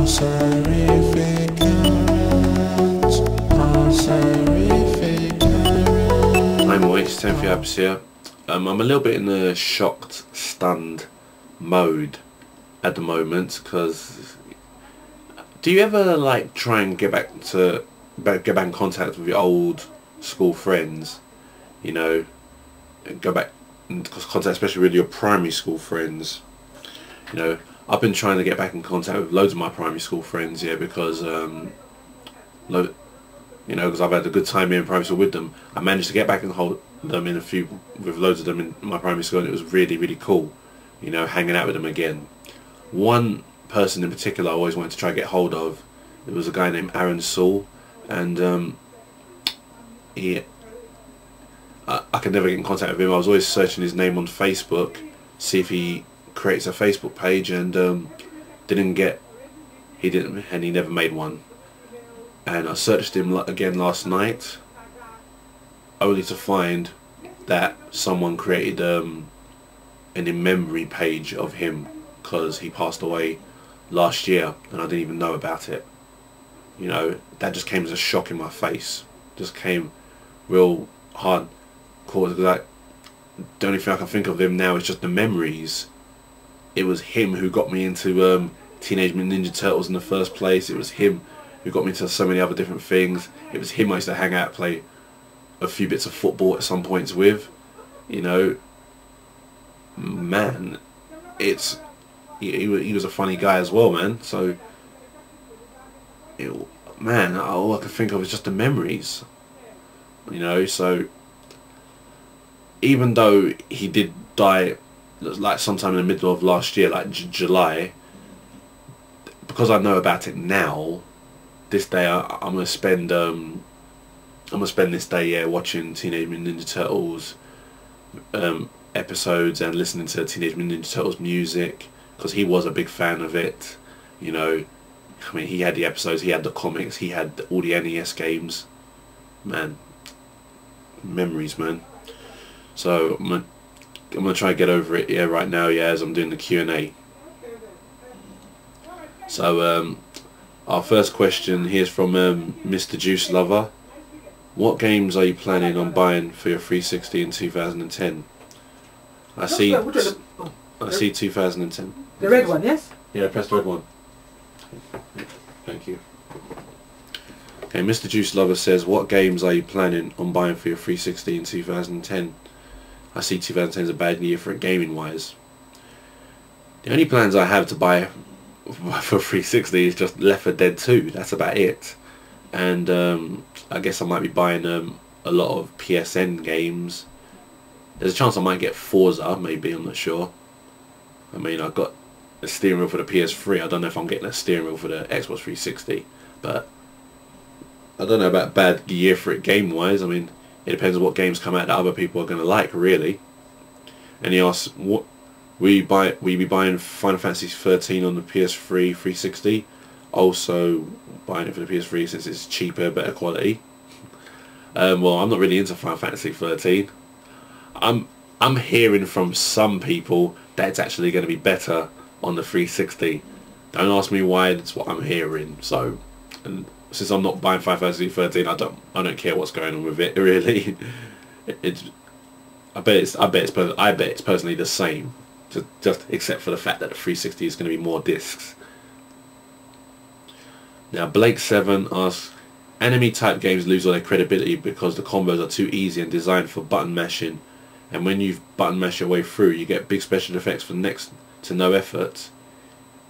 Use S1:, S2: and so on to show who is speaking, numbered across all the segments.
S1: I'm always TEMPHUiBIS here. I'm a little bit in a shocked, stunned mode at the moment, because do you ever like try and get back in contact with your old school friends? You know, go back in contact, especially with your primary school friends. You know, I've been trying to get back in contact with loads of my primary school friends, yeah, because you know, because I've had a good time here in primary school with them. I managed to get back and hold them with loads of them in my primary school, and it was really, really cool, you know, hanging out with them again. One person in particular I always wanted to try to get hold of, it was a guy named Aron Sewell, and I could never get in contact with him. I was always searching his name on Facebook, see if he creates a Facebook page, and he didn't, and he never made one. And I searched him again last night, only to find that someone created an in memory page of him, because he passed away last year and I didn't even know about it. You know, that just came as a shock in my face. Just came real hard. Like, the only thing I can think of him now is just the memories. It was him who got me into Teenage Mutant Ninja Turtles in the first place. It was him who got me into so many other different things. It was him I used to hang out, play a few bits of football at some points with. You know, man, he was a funny guy as well, man. So, man, all I can think of is just the memories. You know, so even though he did die like sometime in the middle of last year, like July, because I know about it now, this day I'm gonna spend this day, yeah, watching Teenage Mutant Ninja Turtles episodes and listening to Teenage Mutant Ninja Turtles music, because he was a big fan of it. You know, I mean, he had the episodes, he had the comics, he had all the NES games. Man, memories, man. So I'm gonna try and get over it, yeah, right now, yeah, as I'm doing the Q&A. So our first question here is from MrJuicelover. What games are you planning on buying for your 360 in 2010? I see 2010.
S2: The red one, yes?
S1: Yeah, press the red one. Thank you. Okay, MrJuicelover says, what games are you planning on buying for your 360 in 2010? I see 2010 is a bad year for it gaming wise. The only plans I have to buy for 360 is just Left 4 Dead 2. That's about it. And I guess I might be buying a lot of PSN games. There's a chance I might get Forza, maybe, I'm not sure. I mean, I've got a steering wheel for the PS3. I don't know if I'm getting a steering wheel for the Xbox 360, but I don't know about bad year for it game wise. I mean, it depends on what games come out that other people are going to like, really. And he asks, what will you be buying Final Fantasy 13 on the PS3 360? Also buying it for the PS3 since it's cheaper, better quality. Well, I'm not really into Final Fantasy 13. I'm hearing from some people that it's actually going to be better on the 360. Don't ask me why, that's what I'm hearing. So, and since I'm not buying Final Fantasy 13, I don't care what's going on with it, really. I bet it's personally the same, just except for the fact that the 360 is going to be more discs. Now BlakeVII asks, enemy type games lose all their credibility because the combos are too easy and designed for button mashing, and when you've button mashed your way through, you get big special effects for next to no effort.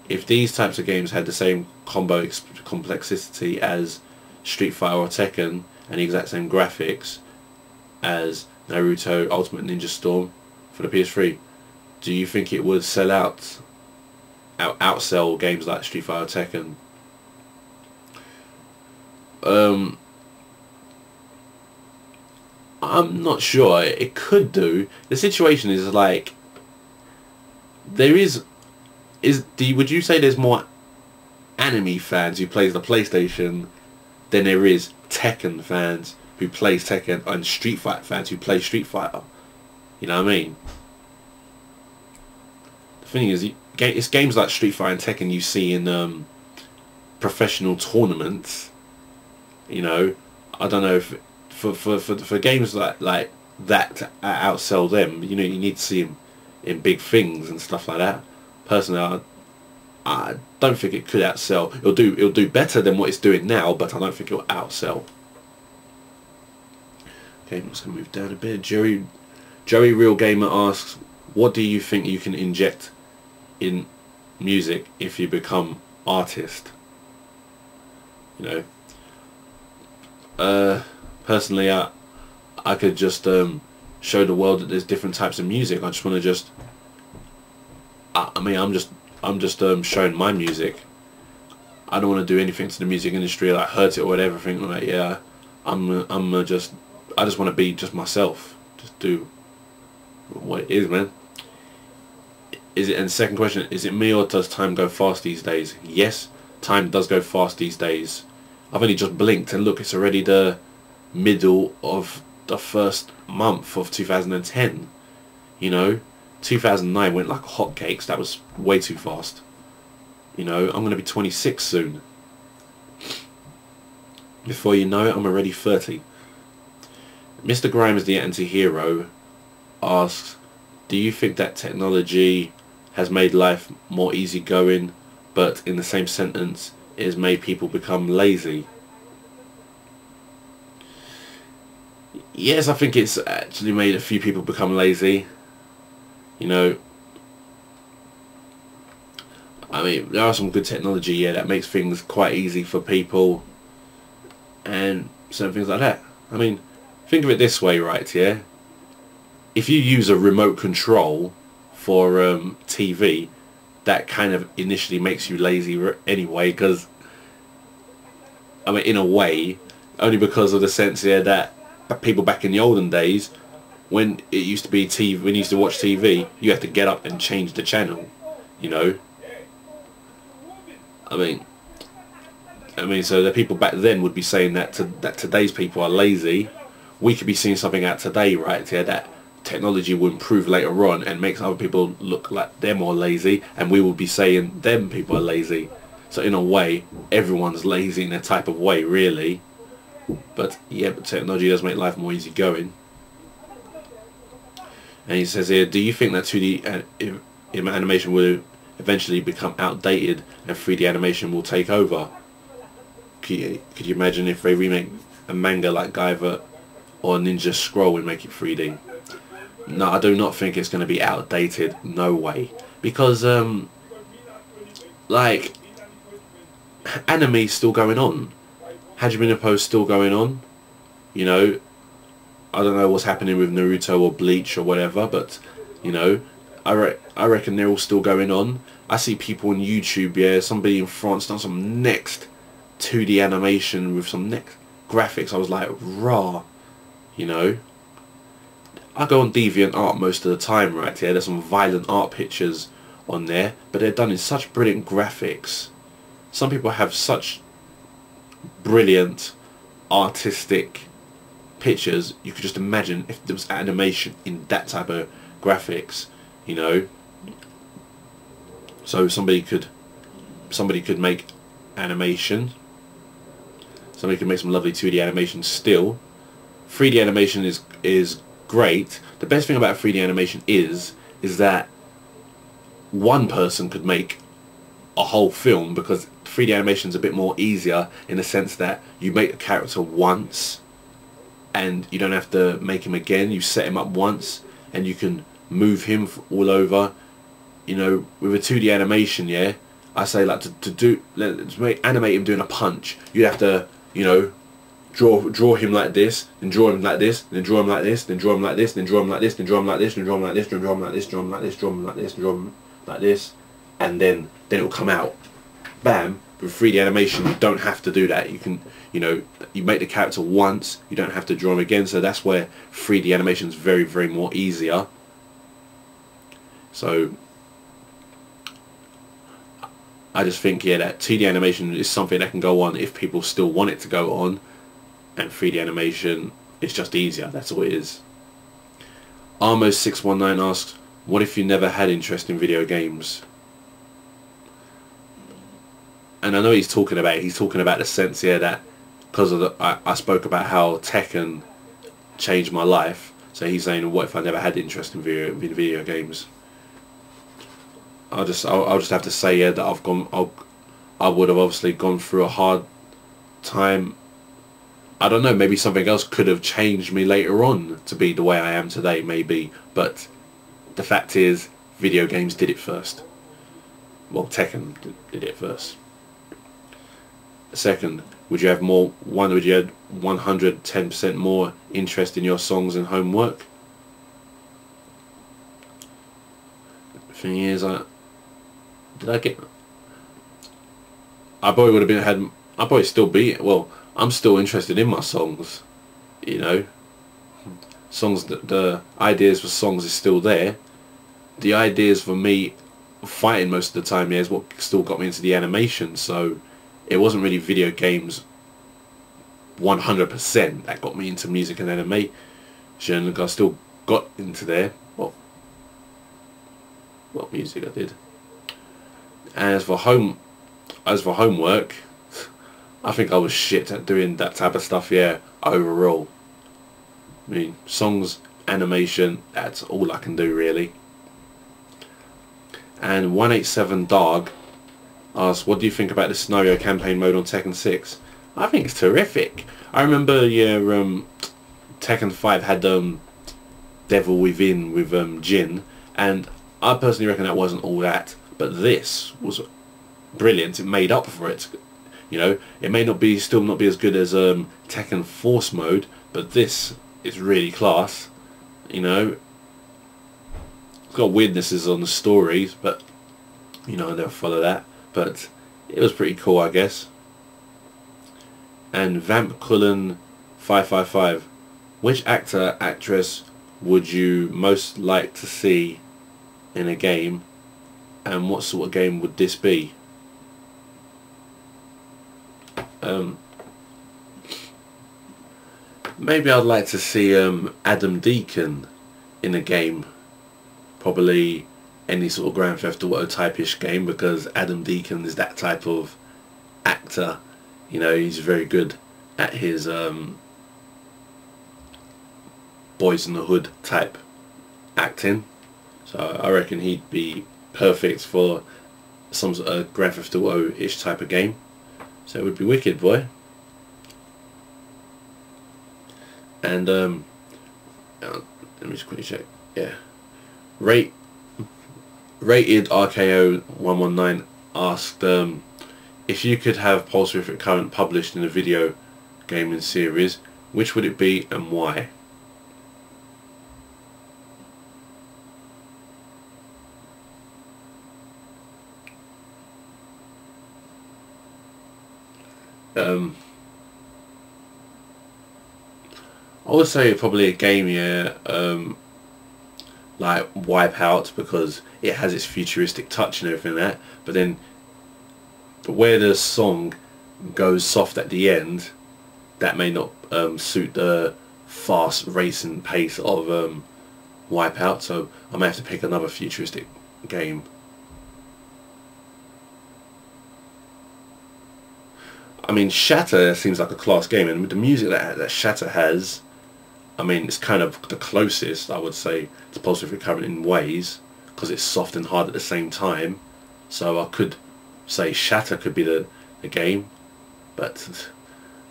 S1: If these types of games had the same combo complexity as Street Fighter or Tekken and the exact same graphics as Naruto Ultimate Ninja Storm for the PS3, do you think it would outsell games like Street Fighter or Tekken? I'm not sure. It could do. The situation is like, would you say there's more anime fans who plays the PlayStation than there is Tekken fans who plays Tekken and Street Fighter fans who play Street Fighter? You know what I mean? The thing is, it's games like Street Fighter and Tekken you see in professional tournaments, you know, I don't know if for games like that to outsell them, you know, you need to see them in big things and stuff like that. Personally, I don't think it could outsell. It'll do better than what it's doing now, but I don't think it'll outsell. Okay, I'm just gonna move down a bit. joeyrealgamer asks, what do you think you can inject in music if you become artist? You know, personally, I could just show the world that there's different types of music. I just want to just, I mean, I'm just showing my music. I don't want to do anything to the music industry, like hurt it or whatever. Think like, yeah, I just want to be just myself. Just do what it is, man. Is it? And second question, is it me or does time go fast these days? Yes, time does go fast these days. I've only just blinked and look, it's already the middle of the first month of 2010. You know, 2009 went like hotcakes. That was way too fast. You know, I'm going to be 26 soon. Before you know it, I'm already 30. Mr. Grimes, the anti-hero, asks, do you think that technology has made life more easygoing, but in the same sentence, it has made people become lazy? Yes, I think it's actually made a few people become lazy. You know, I mean, there are some good technology, yeah, that makes things quite easy for people and certain things like that. I mean, think of it this way, right, yeah? If you use a remote control for TV, that kind of initially makes you lazy anyway, because, I mean, in a way, only because of the sense here that people back in the olden days, when it used to be TV, when you used to watch TV, you had to get up and change the channel, you know. I mean, so the people back then would be saying that that today's people are lazy. We could be seeing something out today, right here, that technology will improve later on and makes other people look like they're more lazy, and we will be saying them people are lazy. So in a way, everyone's lazy in a type of way, really. But yeah, but technology does make life more easygoing. And he says here, do you think that 2D animation will eventually become outdated and 3D animation will take over? Could you imagine if they remake a manga like Guyver or Ninja Scroll and make it 3D? No, I do not think it's going to be outdated. No way. Because, like, anime's still going on. Hajime no Ippo's still going on. You know, I don't know what's happening with Naruto or Bleach or whatever, but, you know, I reckon they're all still going on. I see people on YouTube, yeah, somebody in France done some next 2D animation with some next graphics. I was like, raw, you know. I go on DeviantArt most of the time, right here. There's some violent art pictures on there, but they're done in such brilliant graphics. Some people have such brilliant artistic pictures. You could just imagine if there was animation in that type of graphics, you know. So somebody could make animation. Somebody could make some lovely 2D animation still. 3D animation is great. The best thing about 3D animation is that one person could make a whole film, because 3D animation is a bit more easier in the sense that you make a character once and you don't have to make him again. You set him up once and you can move him all over. You know, with a 2D animation, yeah, I say like to animate him doing a punch, you'd have to, you know, draw him like this, then draw him like this, then draw him like this, then draw him like this, then draw him like this, then draw him like this, then draw him like this, then draw him like this, draw him like this, draw him like this, draw him like this, and then it will come out. Bam. With 3D animation, you don't have to do that. You can, you know, you make the character once, you don't have to draw him again. So that's where 3D animation is very, very more easier. So I just think, yeah, that 2D animation is something that can go on if people still want it to go on, and 3D animation is just easier. That's all it is. Armo619 asks, what if you never had interest in video games? and I know he's talking about the sense here that because of I spoke about how Tekken changed my life. So he's saying, what if I never had interest in video games? I'll just have to say, yeah, that I would have obviously gone through a hard time. I don't know, maybe something else could have changed me later on to be the way I am today, maybe. But the fact is, video games did it first. Well, Tekken did it first. Second, would you have 110% more interest in your songs and homework? The thing is, I probably would have I'd probably still be, well, I'm still interested in my songs, you know. Songs, the ideas for songs is still there. The ideas for me fighting most of the time, yeah, is what still got me into the animation. So it wasn't really video games 100% that got me into music and animation. I still got into there. What music I did. And as for homework, I think I was shit at doing that type of stuff, yeah, overall. I mean, songs, animation, that's all I can do, really. And 187 Dog asks, what do you think about the scenario campaign mode on Tekken 6? I think it's terrific. I remember, yeah, Tekken 5 had Devil Within with Jin, and I personally reckon that wasn't all that, but this was brilliant. It made up for it. You know, it may still not be as good as Tekken Force mode, but this is really class. You know, it's got weirdnesses on the stories, but you know, I never follow that. But it was pretty cool, I guess. And Vamp Cullen 555, which actor, actress would you most like to see in a game, and what sort of game would this be? Maybe I'd like to see Adam Deacon in a game, probably any sort of Grand Theft Auto type-ish game, because Adam Deacon is that type of actor. You know, he's very good at his Boys in the Hood type acting, so I reckon he'd be perfect for some sort of Grand Theft Auto-ish type of game. So it would be wicked, boy. And let me just quickly check. Yeah, Rated RKO 119 asked, if you could have Pulse Rhythmic Current published in a video gaming series, which would it be and why? I would say probably a game, yeah, like Wipeout, because it has its futuristic touch and everything like that, but then where the song goes soft at the end, that may not suit the fast racing pace of Wipeout, so I may have to pick another futuristic game. I mean, Shatter seems like a class game, and with the music that Shatter has, I mean, it's kind of the closest, I would say, to Pulse Rhythmic Current in ways, because it's soft and hard at the same time. So I could say Shatter could be the game, but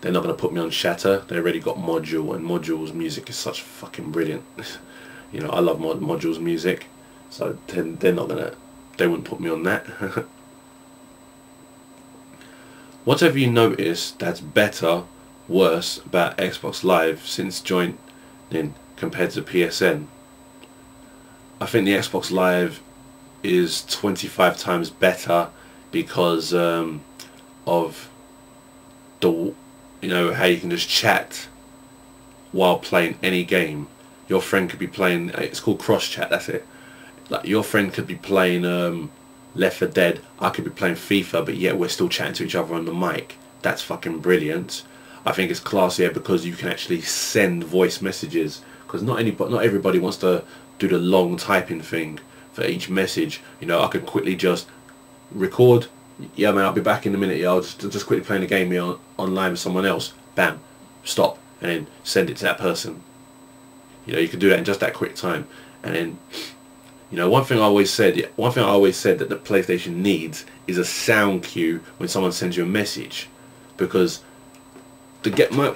S1: they're not going to put me on Shatter. They already got Module, and Module's music is such fucking brilliant. You know, I love Module's music, so they're not going to, they wouldn't put me on that. What have you noticed that's better, worse about Xbox Live since joining compared to PSN? I think the Xbox Live is 25 times better because of the, you know, how you can just chat while playing any game. Your friend could be playing, it's called cross chat, that's it. Like, your friend could be playing Left 4 Dead, I could be playing FIFA, but yet we're still chatting to each other on the mic. That's fucking brilliant. I think it's classier because you can actually send voice messages, because not everybody wants to do the long typing thing for each message. You know, I could quickly just record, yeah man, I'll be back in a minute, yeah, I'll just quickly playing a game here online with someone else, bam, stop, and then send it to that person. You know, you can do that in just that quick time. And then, you know, one thing I always said that the PlayStation needs is a sound cue when someone sends you a message, because to get my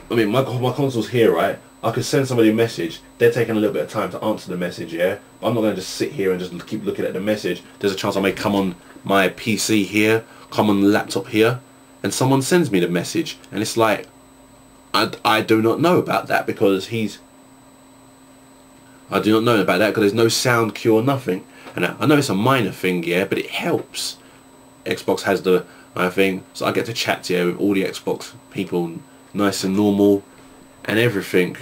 S1: console's here, right? I could send somebody a message, they're taking a little bit of time to answer the message, yeah? But I'm not going to just sit here and just keep looking at the message. There's a chance I may come on my PC here, come on the laptop here, and someone sends me the message, and it's like, I do not know about that because there's no sound cue or nothing. And I know it's a minor thing, yeah, but it helps. Xbox has the thing, so I get to chat here with all the Xbox people, nice and normal, and everything,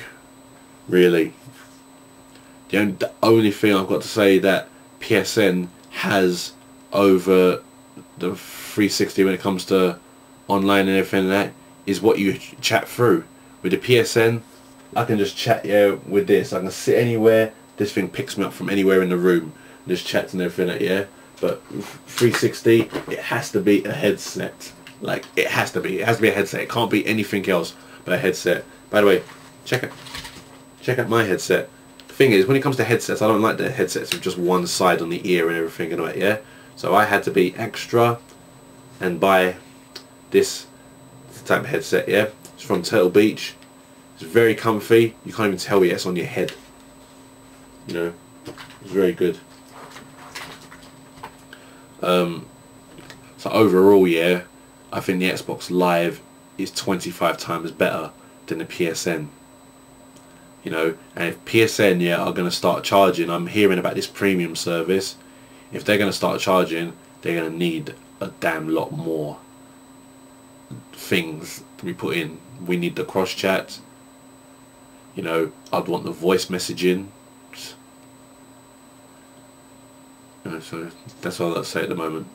S1: really. The only thing I've got to say that PSN has over the 360 when it comes to online and everything like that is what you chat through. With the PSN, I can just chat with this. I can sit anywhere. This thing picks me up from anywhere in the room. Just chats and everything like that. But 360, it has to be a headset. Like, it has to be. It has to be a headset. It can't be anything else but a headset. By the way, check out my headset. The thing is, when it comes to headsets, I don't like the headsets with just one side on the ear and everything and all that, yeah? So I had to be extra and buy this type of headset, yeah? It's from Turtle Beach. It's very comfy. You can't even tell yet it's on your head. You know, it's very good. So overall, yeah, I think the Xbox Live is 25 times better than the PSN. You know, and if PSN, yeah, are going to start charging, I'm hearing about this premium service. If they're going to start charging, they're going to need a damn lot more things to be put in. We need the cross chat. You know, I'd want the voice messaging. You know, so that's all I'll say at the moment.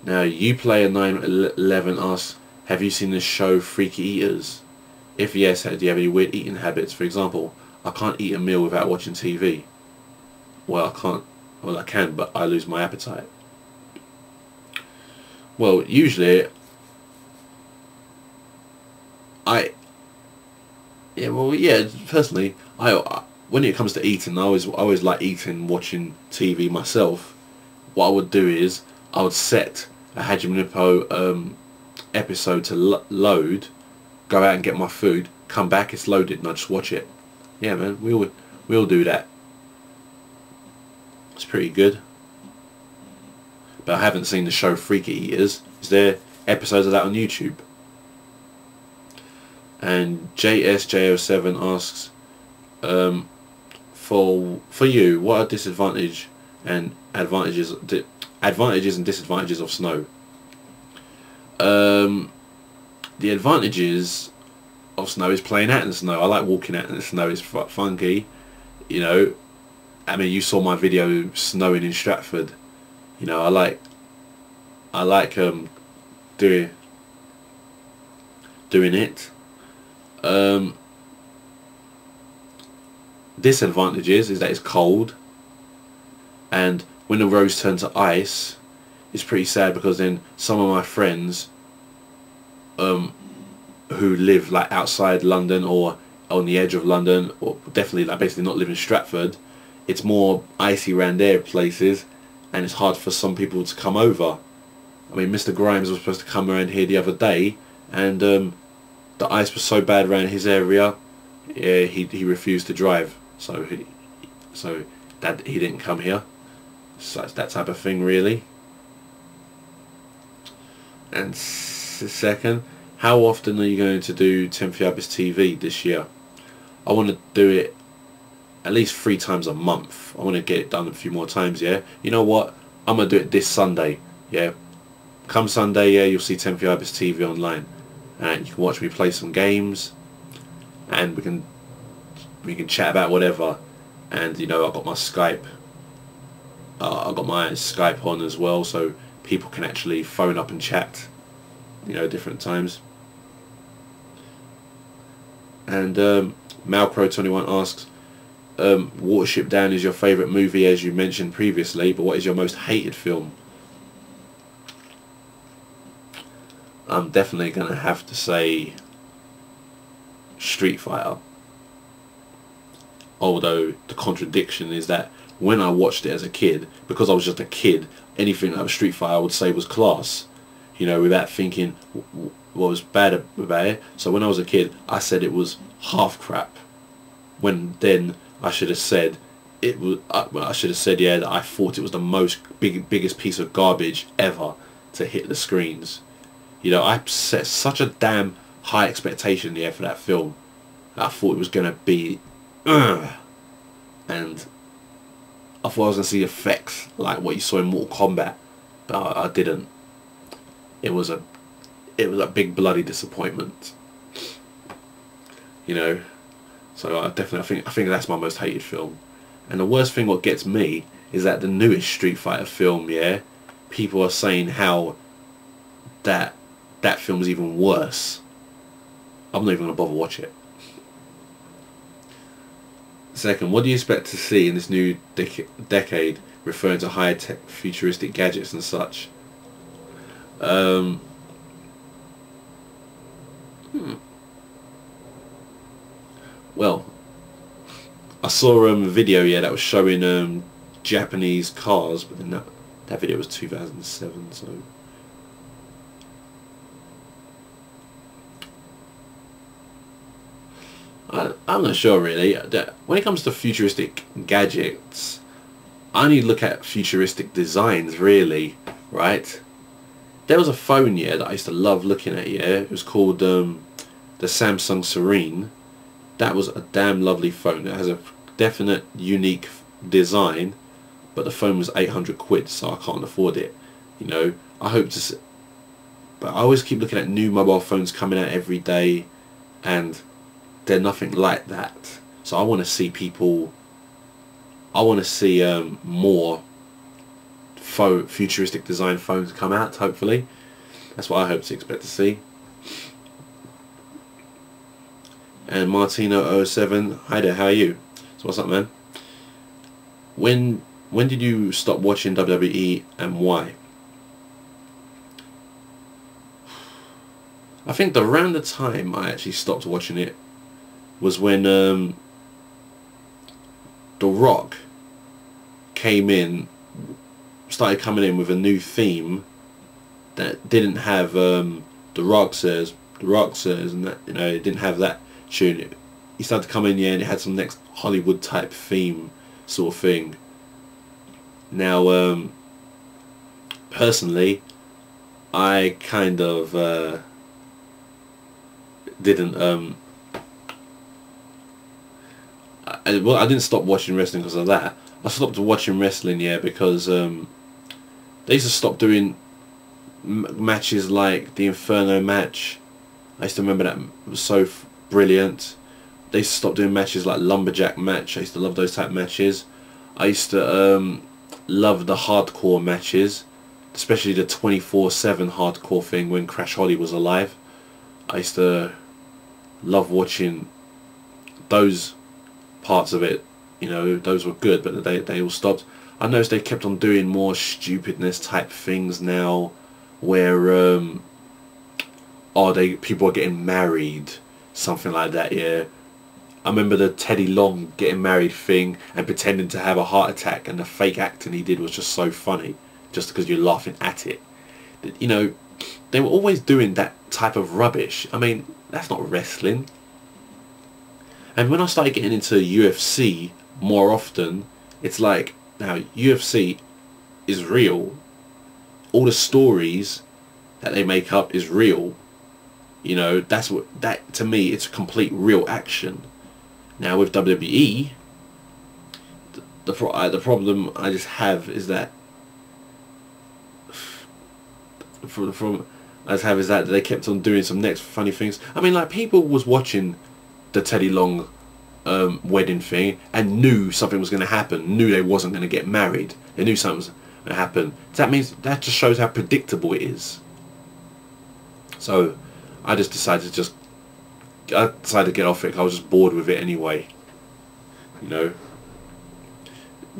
S1: Now, UPlayer911 asks, have you seen the show Freaky Eaters? If yes, do you have any weird eating habits? For example, I can't eat a meal without watching TV. Well, I can, but I lose my appetite. Well, usually, personally, when it comes to eating, I always like eating, watching TV myself. What I would do is, I would set a Hajime Nippo episode to load, go out and get my food, come back, it's loaded, and I just watch it. Yeah, man, we all do that. It's pretty good. But I haven't seen the show Freaky Eaters. Is there episodes of that on YouTube? And JSJ07 asks, for you, what are advantages and disadvantages of snow? The advantages of snow is playing out in the snow. I like walking out in the snow. It's funky, you know. I mean, you saw my video snowing in Stratford. You know, I like doing it. Disadvantages is that it's cold, and when the roads turn to ice, it's pretty sad, because then some of my friends who live like outside London or on the edge of London, or definitely like basically not live in Stratford, it's more icy around their places, and it's hard for some people to come over. I mean, Mr. Grimes was supposed to come around here the other day, and the ice was so bad around his area, yeah, he refused to drive, so he didn't come here. So it's that type of thing, really. And second, how often are you going to do TEMPHUiBIS TV this year? I want to do it at least 3 times a month. I want to get it done a few more times, yeah. You know what? I'm going to do it this Sunday, yeah. Come Sunday, yeah, you'll see TEMPHUiBIS TV online, and you can watch me play some games, and we can chat about whatever. And you know, I've got my Skype. I've got my Skype on as well, so people can actually phone up and chat, you know, different times. And Malcro21 asks, Watership Down is your favourite movie, as you mentioned previously, but what is your most hated film? I'm definitely gonna have to say Street Fighter. Although the contradiction is that when I watched it as a kid, because I was just a kid, anything that was Street Fighter I would say was class, you know, without thinking what was bad about it. So when I was a kid, I said it was half crap. When then I should have said it was. I should have said, yeah, that I thought it was the biggest piece of garbage ever to hit the screens. You know, I set such a damn high expectation in the air for that film. I thought it was gonna be, and I thought I was gonna see effects like what you saw in Mortal Kombat, but I didn't. It was a big bloody disappointment. You know, so I think that's my most hated film. And the worst thing what gets me is that the newest Street Fighter film, yeah, people are saying how that film is even worse. I'm not even going to bother watch it. Second, what do you expect to see in this new decade referring to high-tech futuristic gadgets and such? Well, I saw a video, yeah, that was showing Japanese cars, but then that video was 2007, so I'm not sure really. When it comes to futuristic gadgets, I only look at futuristic designs really, right? There was a phone, yeah, that I used to love looking at, yeah. It was called the Samsung Serene. That was a damn lovely phone. It has a definite unique design, but the phone was 800 quid, so I can't afford it. You know, I hope to, but I always keep looking at new mobile phones coming out every day, and they're nothing like that. So I want to see people. I want to see more futuristic design phones come out. Hopefully, that's what I hope to expect to see. And Martino07, hi there, how are you? So what's up, man? When did you stop watching WWE and why? I think around the time I actually stopped watching it was when The Rock started coming in with a new theme that didn't have The Rock says, and that, you know, it didn't have that tune. He started to come in, yeah, and it had some next Hollywood type theme sort of thing. Now, personally, I kind of didn't. I didn't stop watching wrestling because of that. I stopped watching wrestling, yeah, because they used to stop doing matches like the Inferno match. I used to remember that it was so brilliant. They used to stop doing matches like Lumberjack match. I used to love those type of matches. I used to love the hardcore matches, especially the 24/7 hardcore thing when Crash Holly was alive. I used to love watching those parts of it. You know, those were good, but they all stopped. I noticed they kept on doing more stupidness type things now, where people are getting married, something like that, yeah. I remember the Teddy Long getting married thing and pretending to have a heart attack, and the fake acting he did was just so funny, just because you're laughing at it. You know, they were always doing that type of rubbish. I mean, that's not wrestling. And when I started getting into UFC more often, it's like, now UFC is real. All the stories that they make up is real. You know, that to me, it's complete real action. Now with WWE, the problem I just have is that they kept on doing some next funny things. I mean, like, people was watching the Teddy Long wedding thing and knew something was going to happen, knew they wasn't going to get married, they knew something was going to happen. That means, that just shows how predictable it is. So I just decided to get off it. I was just bored with it anyway, you know.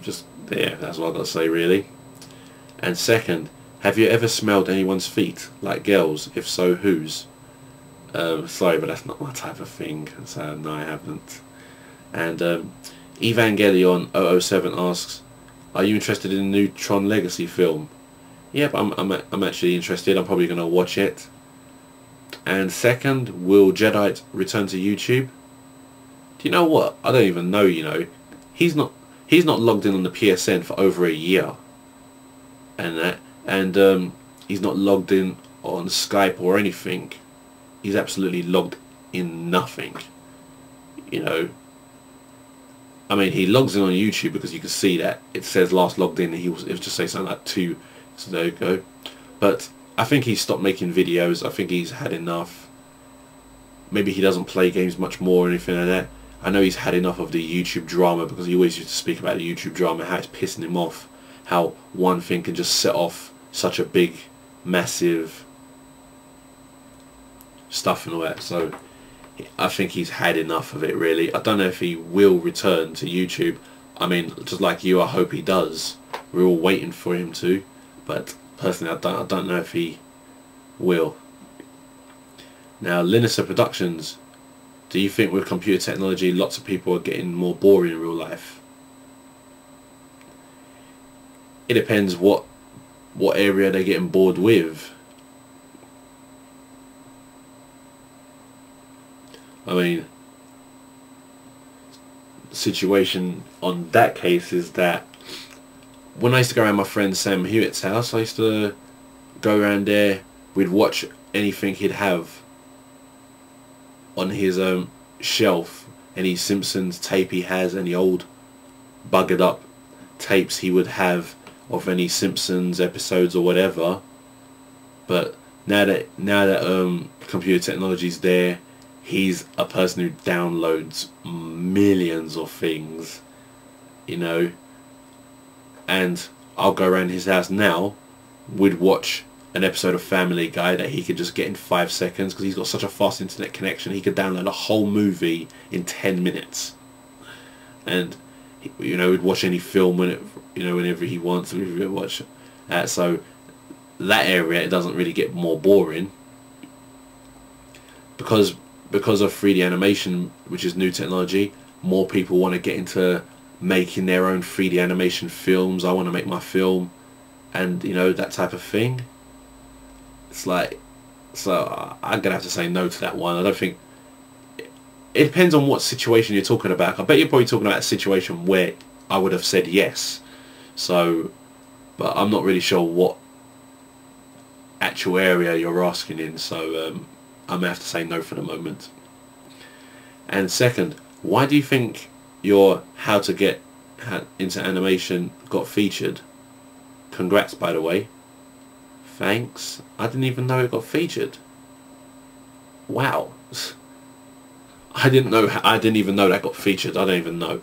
S1: Just, yeah, that's what I've got to say really. And second, Have you ever smelled anyone's feet, like girls? If so, whose? Sorry, but that's not my type of thing, so no, I haven't. And Evangelion007 asks, are you interested in the new Tron Legacy film? Yep, I'm actually interested. I'm probably going to watch it. And second, will Jedi return to YouTube? Do you know what? I don't even know, you know. He's not logged in on the PSN for over a year. And he's not logged in on Skype or anything. He's absolutely logged in nothing. You know. I mean, he logs in on YouTube because you can see that it says last logged in. It was just say something like 2. So there you go. But I think he's stopped making videos. I think he's had enough. Maybe he doesn't play games much more or anything like that. I know he's had enough of the YouTube drama, because he always used to speak about the YouTube drama, how it's pissing him off, how one thing can just set off such a big, massive stuff and all that. So I think he's had enough of it, really. I don't know if he will return to YouTube. I mean, just like you, I hope he does. We're all waiting for him to, but personally, I don't know if he will. Now, Linus Productions, do you think with computer technology, lots of people are getting more boring in real life? It depends what area they're getting bored with. I mean, the situation on that case is that when I used to go around my friend Sam Hewitt's house, I used to go around there, we'd watch anything he'd have on his shelf, any Simpsons tape he has, any old buggered up tapes he would have of any Simpsons episodes or whatever. But now that computer technology's there, he's a person who downloads millions of things, you know, and I'll go around his house now, we'd watch an episode of Family Guy that he could just get in 5 seconds, because he's got such a fast internet connection. He could download a whole movie in 10 minutes, and you know, we'd watch any film when it, you know, whenever he wants. We'd watch so that area, it doesn't really get more boring, because of 3D animation, which is new technology. More people want to get into making their own 3D animation films. I want to make my film, and you know, that type of thing. It's like, so I'm gonna have to say no to that one. I don't think, it depends on what situation you're talking about. I bet you're probably talking about a situation where I would have said yes. So, but I'm not really sure what actual area you're asking in, so I'm gonna have to say no for the moment. And second, why do you think your how to get into animation got featured? Congrats, by the way. Thanks. I didn't even know it got featured. Wow. I didn't even know that got featured. I don't even know.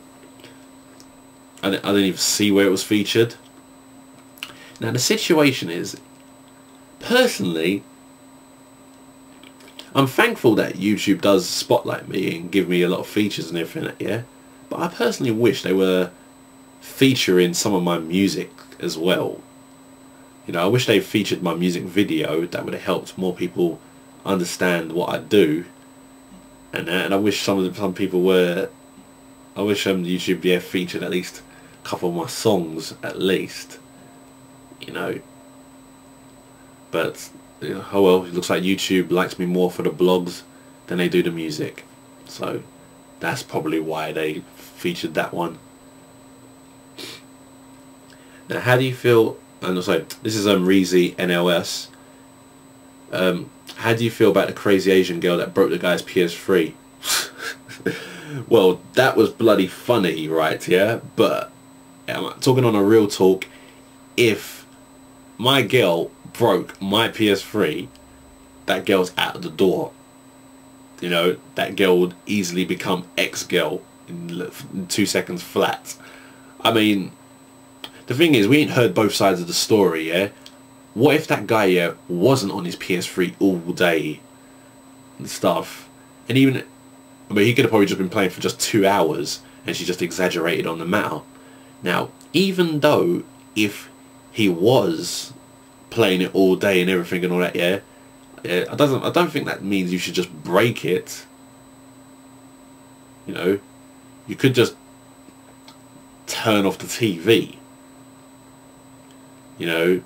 S1: I didn't even see where it was featured. Now the situation is, personally, I'm thankful that YouTube does spotlight me and give me a lot of features and everything like, yeah. But I personally wish they were featuring some of my music as well. You know, I wish they featured my music video. That would have helped more people understand what I do. And I wish some people were. I wish YouTube featured at least a couple of my songs at least. You know. But you know, oh well. It looks like YouTube likes me more for the blogs than they do the music. So that's probably why they featured that one. Now, how do you feel? And sorry, this is Reezy NLS. How do you feel about the crazy Asian girl that broke the guy's PS3? Well, that was bloody funny, right? Yeah, but I'm talking on a real talk. If my girl broke my PS3, that girl's out of the door. You know, that girl would easily become ex-girl in 2 seconds flat. I mean, the thing is, we ain't heard both sides of the story, yeah? What if that guy, yeah, wasn't on his PS3 all day and stuff? And even, I mean, he could have probably just been playing for just 2 hours and she just exaggerated on the matter. Now, even though if he was playing it all day and everything and all that, yeah. I don't think that means you should just break it. You know, you could just turn off the TV. You know,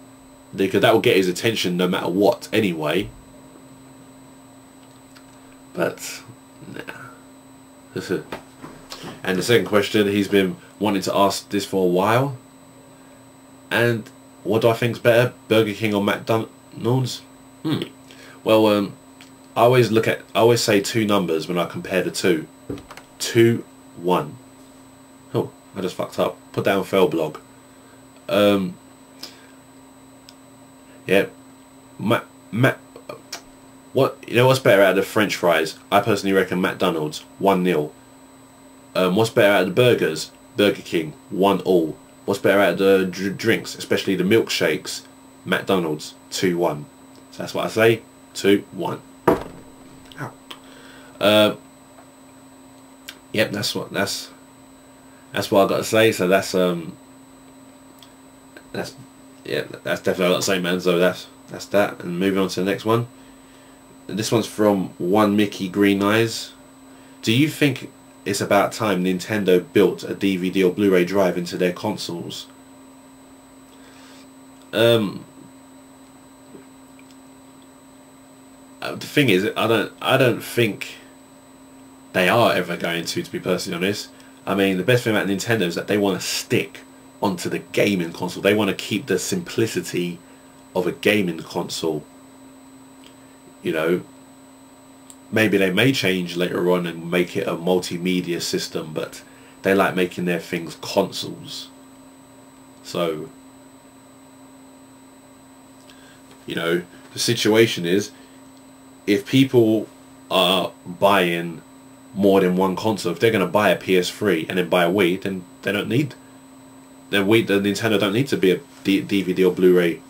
S1: because that will get his attention no matter what anyway. But nah. And the second question, he's been wanting to ask this for a while. And what do I think's better, Burger King or McDonald's? Well, I always say two numbers when I compare the two. 2-1. Oh, I just fucked up. Put down fail blog. Yeah. What, you know what's better out of the French fries? I personally reckon McDonald's 1-0. What's better out of the burgers? Burger King 1-1. What's better out of the drinks, especially the milkshakes? McDonald's 2-1. So that's what I say. 2-1. Ow. Yep, that's what I got to say. So that's definitely what I got to say, man. So that's that. And moving on to the next one. This one's from One Mickey Green Eyes. Do you think it's about time Nintendo built a DVD or Blu-ray drive into their consoles? The thing is, I don't think they are ever going to be perfectly honest. I mean, the best thing about Nintendo is that they want to stick onto the gaming console. They want to keep the simplicity of a gaming console. You know, maybe they may change later on and make it a multimedia system, but they like making their things consoles. So, you know, the situation is, if people are buying more than one console, if they're going to buy a PS3 and then buy a Wii, then they don't need, the Nintendo don't need to be a DVD or Blu-ray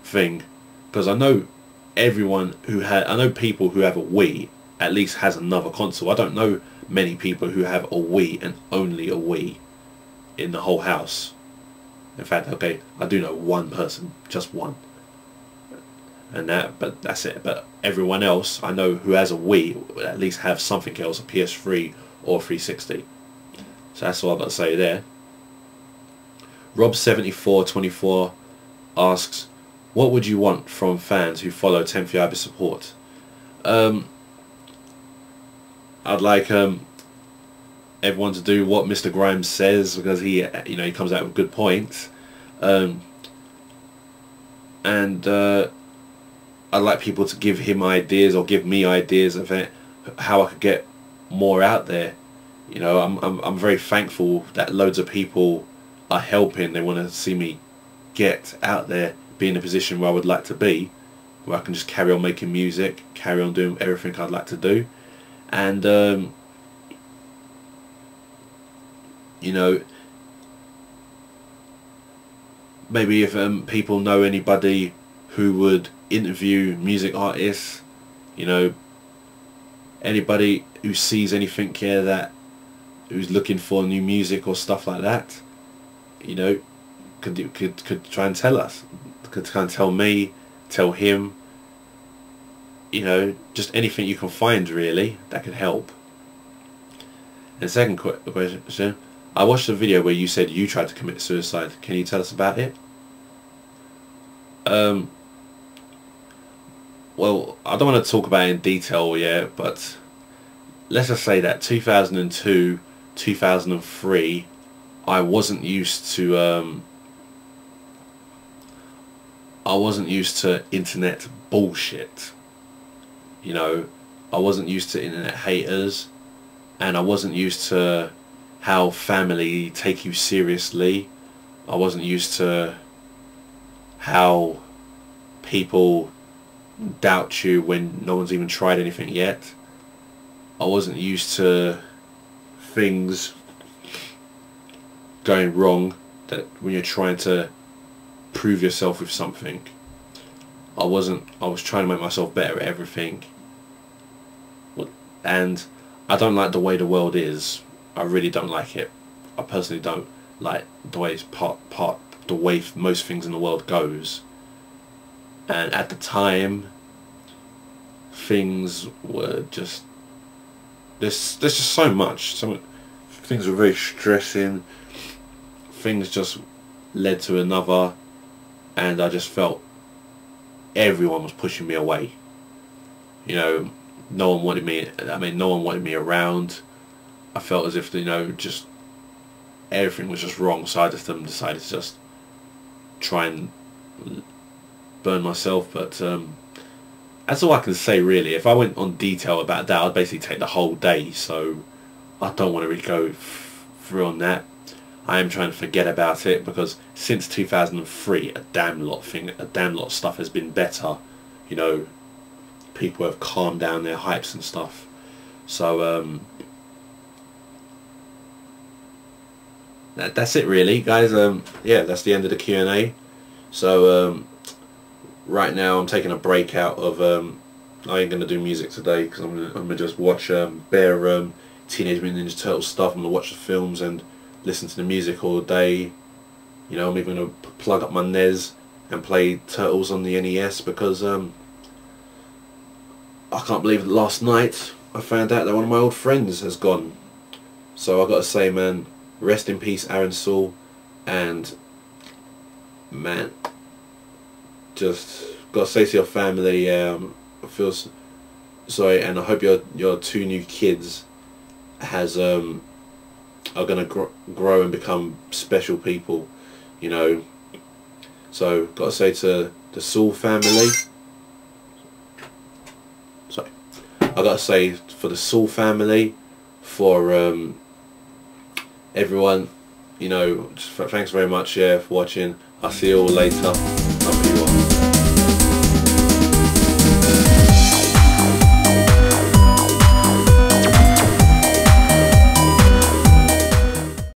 S1: thing. Because I know people who have a Wii at least has another console. I don't know many people who have a Wii and only a Wii in the whole house. In fact, okay, I do know one person, just one. But that's it. But everyone else I know who has a Wii will at least have something else, a PS3 or 360. So that's all I've got to say there. Rob7424 asks, what would you want from fans who follow TEMPHUiBIS support? I'd like everyone to do what Mr. Grimes says, because he comes out with good points. I'd like people to give him ideas or give me ideas of how I could get more out there. You know, I'm very thankful that loads of people are helping. They want to see me get out there, be in a position where I would like to be, where I can just carry on making music, carry on doing everything I'd like to do. And you know, maybe if people know anybody who would interview music artists, you know, anybody who sees anything here that who's looking for new music or stuff like that, you know, could try and tell us, could try and tell me, tell him, you know, just anything you can find really that could help. And second question, I watched a video where you said you tried to commit suicide. Can you tell us about it? Well, I don't want to talk about it in detail yet, but let's just say that 2002, 2003, I wasn't used to internet bullshit. You know, I wasn't used to internet haters, and I wasn't used to how family take you seriously. I wasn't used to how people doubt you when no one's even tried anything yet. I wasn't used to things going wrong, that when you're trying to prove yourself with something. I was trying to make myself better at everything, and I don't like the way the world is. I really don't like it. I personally don't like the way it's the way most things in the world goes. and at the time things were just there's just so much. Things were very stressing. Things just led to another, and I just felt everyone was pushing me away. You know, no one wanted me. I mean, no one wanted me around. I felt as if, you know, just everything was just wrong. So I just decided to just try and burn myself. But that's all I can say, really. If I went on detail about that, I'd basically take the whole day. So I don't want to really go through on that. I am trying to forget about it, because since 2003 a damn lot of stuff has been better. You know, people have calmed down their hypes and stuff. So that's it, really, guys. Yeah, that's the end of the Q&A. So right now I'm taking a break out of I ain't gonna do music today, because I'm gonna just watch bare Teenage Mutant Ninja Turtles stuff. I'm gonna watch the films and listen to the music all day. You know, I'm even gonna plug up my NES and play Turtles on the NES, because I can't believe that last night I found out that one of my old friends has gone. So I gotta say, man, rest in peace, Aron Sewell, and man, just gotta say to your family, I feel sorry, and I hope your two new kids are gonna grow and become special people, you know. So gotta say to the Sewell family, sorry, I gotta say for the Sewell family, for everyone, you know, thanks very much, yeah, for watching. I'll see you all later.